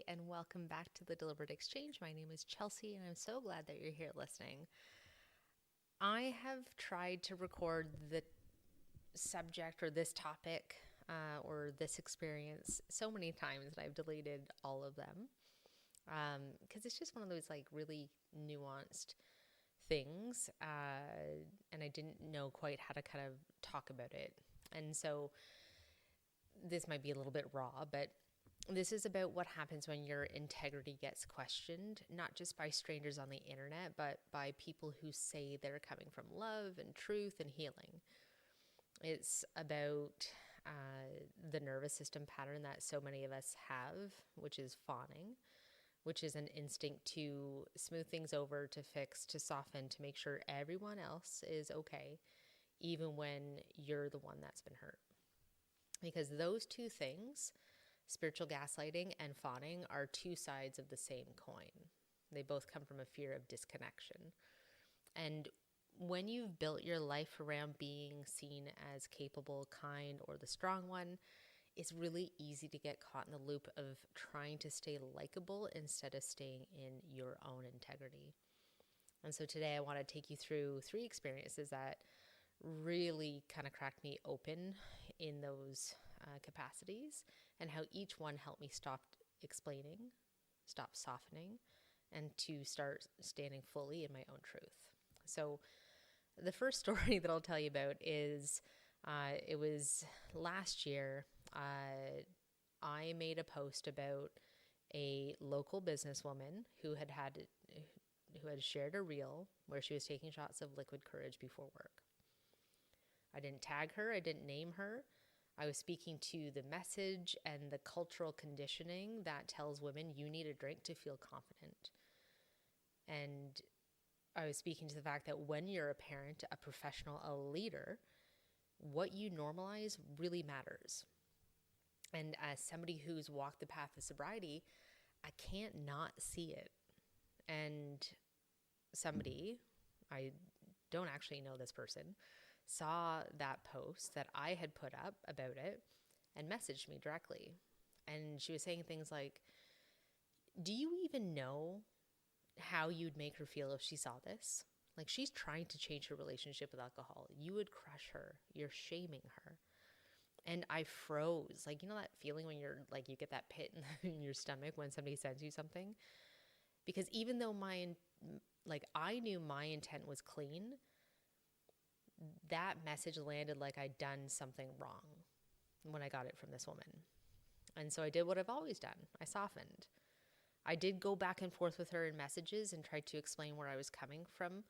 everybody, and welcome back to the Deliberate Exchange. My name is Chelsea, and I'm so glad that you're here listening. I have tried to record the subject or this topic or this experience so many times that I've deleted all of them because it's just one of those really nuanced things, and I didn't know quite how to kind of talk about it. And so this might be a little bit raw, but this is about what happens when your integrity gets questioned, not just by strangers on the internet, but by people who say they're coming from love and truth and healing. It's about the nervous system pattern that so many of us have, which is fawning, which is an instinct to smooth things over, to fix, to soften, to make sure everyone else is okay, even when you're the one that's been hurt. Because those two things, spiritual gaslighting and fawning, are two sides of the same coin. They both come from a fear of disconnection. And when you've built your life around being seen as capable, kind, or the strong one, it's really easy to get caught in the loop of trying to stay likable instead of staying in your own integrity. And so today I want to take you through 3 experiences that really kind of cracked me open in those capacities, and how each one helped me stop explaining, stop softening, and to start standing fully in my own truth. So the first story that I'll tell you about is it was last year. I made a post about a local businesswoman who had shared a reel where she was taking shots of liquid courage before work. I didn't tag her. I didn't name her. I was speaking to the message and the cultural conditioning that tells women you need a drink to feel confident. And I was speaking to the fact that when you're a parent, a professional, a leader, what you normalize really matters. And as somebody who's walked the path of sobriety, I can't not see it. And somebody, I don't actually know this person, saw that post that I had put up about it and messaged me directly. And she was saying things like, do you even know how you'd make her feel if she saw this? Like, she's trying to change her relationship with alcohol. You would crush her. You're shaming her. And I froze. Like, you know that feeling when you're like, you get that pit in your stomach when somebody sends you something? Because even though I knew my intent was clean, that message landed like I'd done something wrong when I got it from this woman. And so I did what I've always done. I softened. I did go back and forth with her in messages and tried to explain where I was coming from,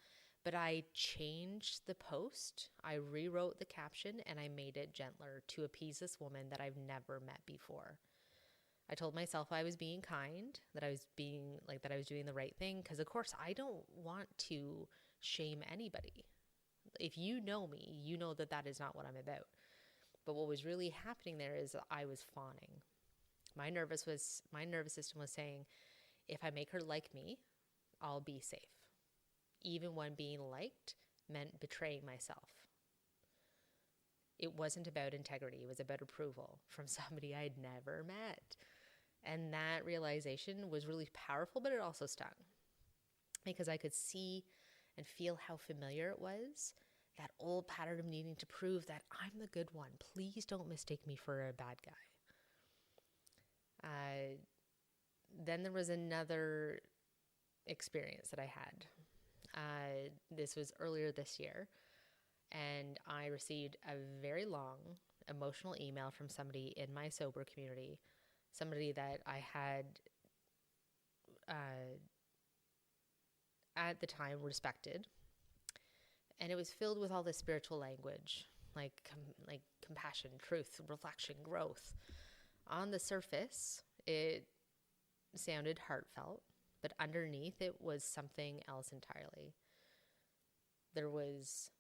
but I changed the post. I rewrote the caption and I made it gentler to appease this woman that I've never met before. I told myself I was being kind, that I was doing the right thing, because of course I don't want to shame anybody. If you know me, you know that that is not what I'm about. But what was really happening there is I was fawning. My nervous system was saying, if I make her like me, I'll be safe. Even when being liked meant betraying myself. It wasn't about integrity. It was about approval from somebody I'd never met. And that realization was really powerful, but it also stung. Because I could see and feel how familiar it was, that old pattern of needing to prove that I'm the good one. Please don't mistake me for a bad guy. Then there was another experience that I had. This was earlier this year, and I received a very long emotional email from somebody in my sober community, somebody that I had at the time respected, and it was filled with all this spiritual language, like compassion, truth, reflection, growth. On the surface, it sounded heartfelt, but underneath it was something else entirely. There was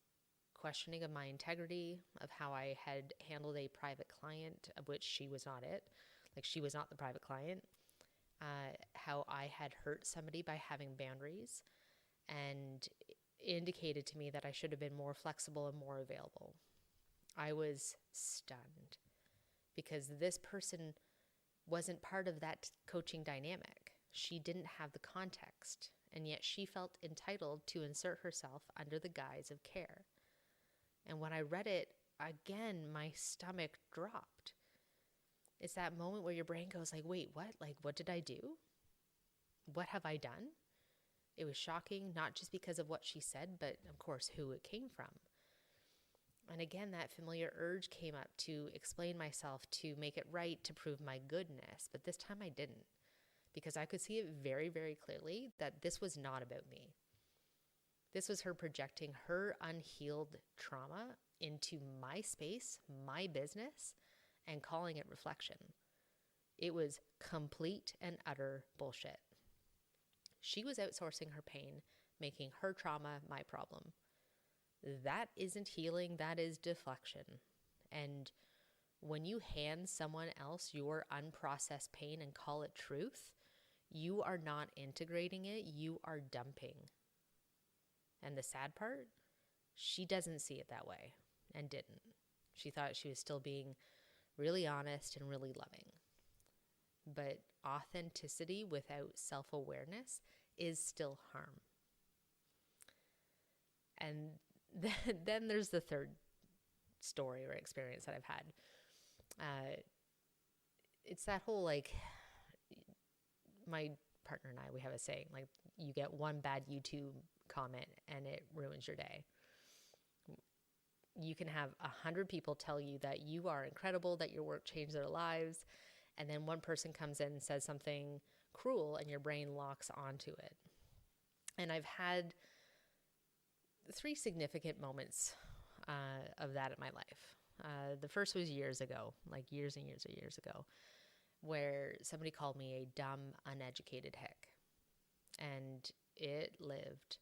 questioning of my integrity, of how I had handled a private client, of which she was not it. Like, she was not the private client. How I had hurt somebody by having boundaries, and indicated to me that I should have been more flexible and more available. I was stunned because this person wasn't part of that coaching dynamic. She didn't have the context, and yet she felt entitled to insert herself under the guise of care. And when I read it, again, my stomach dropped. It's that moment where your brain goes like, wait, what? Like, what did I do? What have I done? It was shocking, not just because of what she said, but of course, who it came from. And again, that familiar urge came up to explain myself, to make it right, to prove my goodness. But this time I didn't, because I could see it very, very clearly that this was not about me. This was her projecting her unhealed trauma into my space, my business, and calling it reflection. It was complete and utter bullshit. She was outsourcing her pain, making her trauma my problem. That isn't healing, that is deflection. And when you hand someone else your unprocessed pain and call it truth, you are not integrating it, you are dumping. And the sad part, she doesn't see it that way and didn't. She thought she was still being really honest and really loving. But authenticity without self-awareness is still harm. And then there's the third story or experience that I've had. It's that whole, like, my partner and I, we have a saying, like, you get one bad YouTube comment and it ruins your day. You can have 100 people tell you that you are incredible, that your work changed their lives, and then one person comes in and says something cruel and your brain locks onto it. And I've had 3 significant moments of that in my life. The first was years ago, like years and years and years ago, where somebody called me a dumb, uneducated hick. And it lived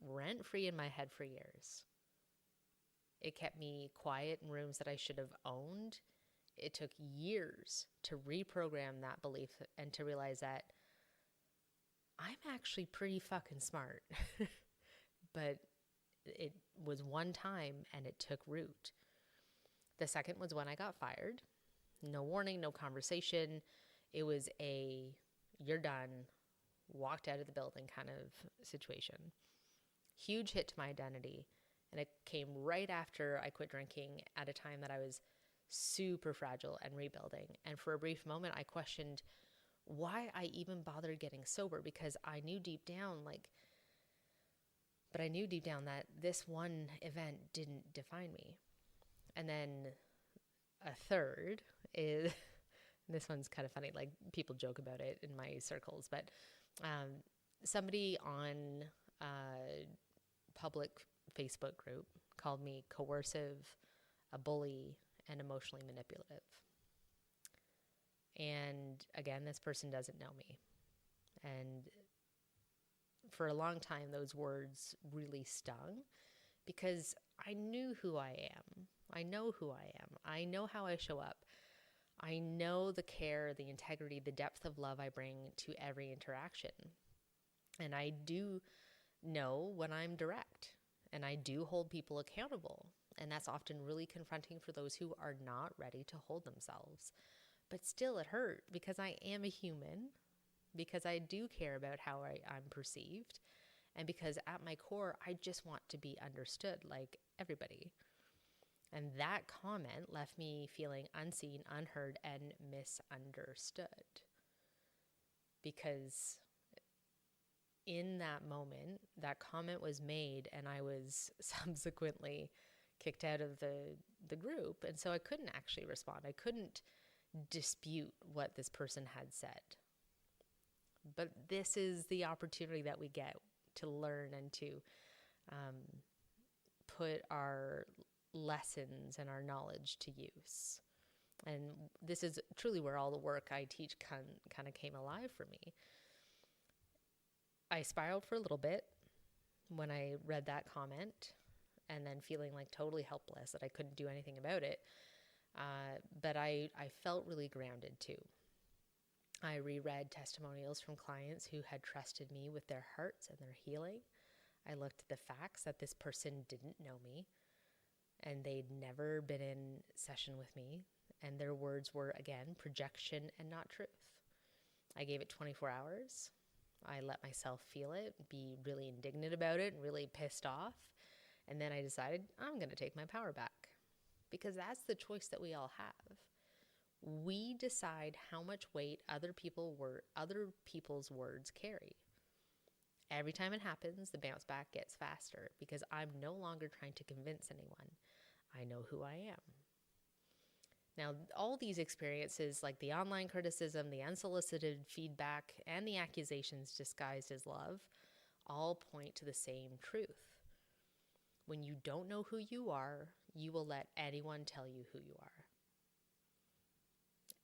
rent-free in my head for years. It kept me quiet in rooms that I should have owned. It took years to reprogram that belief and to realize that I'm actually pretty fucking smart. But it was one time and it took root. The second was when I got fired. No warning, no conversation. It was a you're done, walked out of the building kind of situation. Huge hit to my identity. And it came right after I quit drinking at a time that I was super fragile and rebuilding. And for a brief moment, I questioned why I even bothered getting sober, because I knew deep down, but I knew deep down that this one event didn't define me. And then a third is, this one's kind of funny, like people joke about it in my circles, but somebody on a public Facebook group called me coercive, a bully, and emotionally manipulative. And again, this person doesn't know me. And for a long time, those words really stung because I knew who I am. I know who I am. I know how I show up. I know the care, the integrity, the depth of love I bring to every interaction. And I do know when I'm direct, and I do hold people accountable. And that's often really confronting for those who are not ready to hold themselves. But still it hurt because I am a human, because I do care about how I'm perceived, and because at my core, I just want to be understood like everybody. And that comment left me feeling unseen, unheard, and misunderstood. Because in that moment, that comment was made, and I was subsequently kicked out of the group. And so I couldn't actually respond. I couldn't dispute what this person had said. But this is the opportunity that we get to learn and to put our lessons and our knowledge to use. And this is truly where all the work I teach kind of came alive for me. I spiraled for a little bit when I read that comment, and then feeling like totally helpless that I couldn't do anything about it. But I felt really grounded too. I reread testimonials from clients who had trusted me with their hearts and their healing. I looked at the facts that this person didn't know me, and they'd never been in session with me, And their words were, again, projection and not truth. I gave it 24 hours. I let myself feel it, be really indignant about it, and really pissed off. And then I decided I'm going to take my power back, because that's the choice that we all have. We decide how much weight other people's words carry. Every time it happens, the bounce back gets faster, because I'm no longer trying to convince anyone. I know who I am. Now, all these experiences, like the online criticism, the unsolicited feedback, and the accusations disguised as love, all point to the same truth. When you don't know who you are, you will let anyone tell you who you are.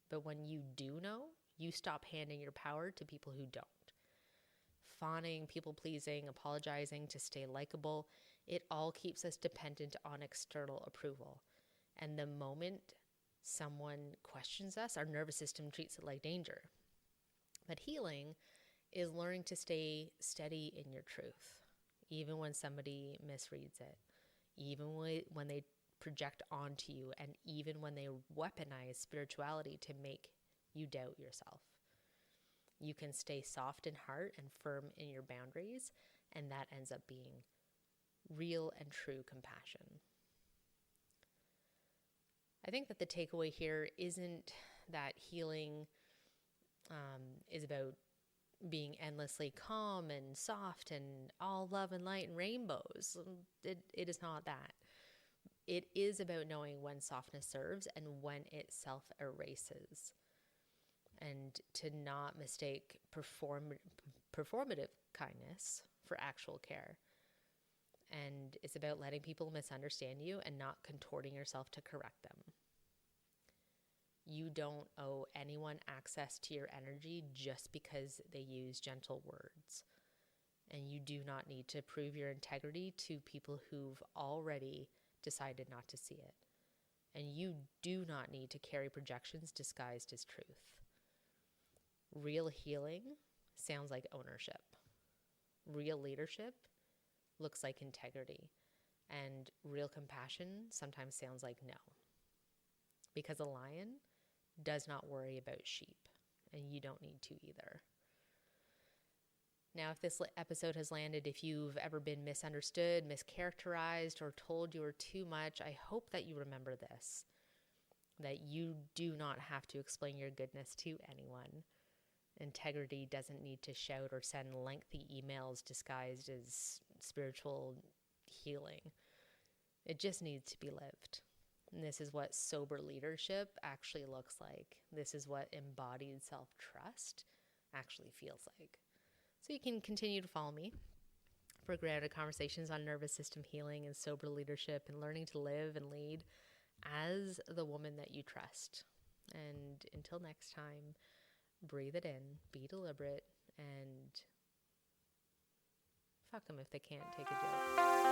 But when you do know, you stop handing your power to people who don't. Fawning, people-pleasing, apologizing to stay likable, it all keeps us dependent on external approval. And the moment someone questions us, our nervous system treats it like danger. But healing is learning to stay steady in your truth, even when somebody misreads it, even when they project onto you, and even when they weaponize spirituality to make you doubt yourself. You can stay soft in heart and firm in your boundaries, and that ends up being real and true compassion. I think that the takeaway here isn't that healing is about being endlessly calm and soft and all love and light and rainbows. It is not that. It is about knowing when softness serves and when it self-erases. And to not mistake performative kindness for actual care. And it's about letting people misunderstand you and not contorting yourself to correct them. You don't owe anyone access to your energy just because they use gentle words. And you do not need to prove your integrity to people who've already decided not to see it. And you do not need to carry projections disguised as truth. Real healing sounds like ownership. Real leadership looks like integrity. And real compassion sometimes sounds like no. Because a lion does not worry about sheep, and you don't need to either. Now, if this episode has landed, if you've ever been misunderstood, mischaracterized, or told you were too much, I hope that you remember this, that you do not have to explain your goodness to anyone. Integrity doesn't need to shout or send lengthy emails disguised as spiritual healing. It just needs to be lived. And this is what sober leadership actually looks like. This is what embodied self-trust actually feels like. So you can continue to follow me for grounded conversations on nervous system healing and sober leadership and learning to live and lead as the woman that you trust. And until next time, breathe it in, be deliberate, and fuck them if they can't take a joke.